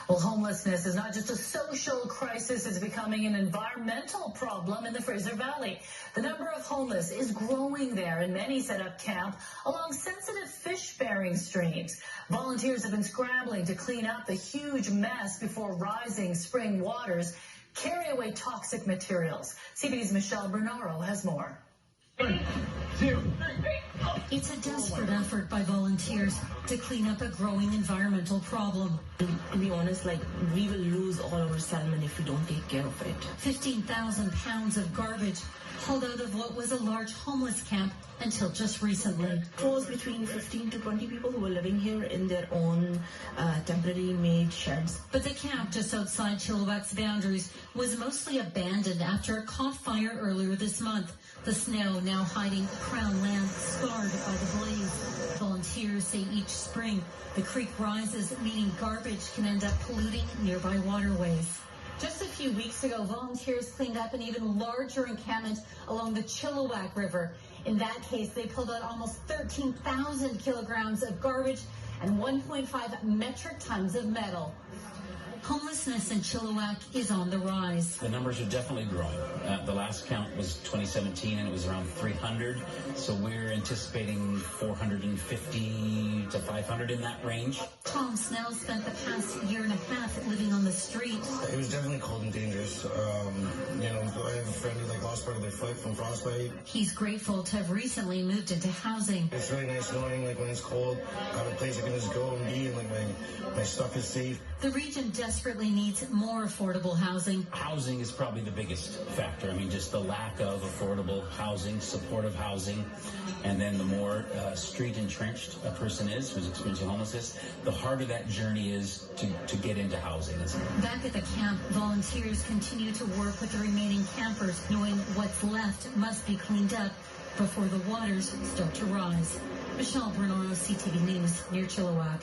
Well, homelessness is not just a social crisis, it's becoming an environmental problem in the Fraser Valley. The number of homeless is growing there, and many set up camp along sensitive fish-bearing streams. Volunteers have been scrambling to clean up the huge mess before rising spring waters carry away toxic materials. CBD's Michelle Bernaro has more. 1, 2, 3. It's a desperate effort by volunteers to clean up a growing environmental problem. To be honest, we will lose all our salmon if we don't take care of it. 15,000 pounds of garbage hauled out of what was a large homeless camp until just recently. It was between 15 to 20 people who were living here in their own temporary made sheds. But the camp just outside Chilliwack's boundaries was mostly abandoned after it caught fire earlier this month. The snow now hiding Crown land scarred by the blaze. Volunteers say each spring the creek rises, meaning garbage can end up polluting nearby waterways. Just a few weeks ago, volunteers cleaned up an even larger encampment along the Chilliwack River. In that case, they pulled out almost 13,000 kilograms of garbage and 1.5 metric tons of metal. Homelessness in Chilliwack is on the rise. The numbers are definitely growing. The last count was 2017 and it was around 300. So we're anticipating 450 to 500 in that range. Tom Snell spent the past year and a half living on the street. It was definitely cold and dangerous. I have a friend who lost part of their foot from frostbite. He's grateful to have recently moved into housing. It's really nice knowing when it's cold, I have a place I can just go and be, and my stuff is safe. The region desperately needs more affordable housing. Housing is probably the biggest factor. I mean, just the lack of affordable housing, supportive housing, and then the more street entrenched a person is who's experiencing homelessness, the harder that journey is to get into housing. Back at the camp, volunteers continue to work with the remaining campers, knowing what's left must be cleaned up before the waters start to rise. Michelle Bernaro, CTV News, near Chilliwack.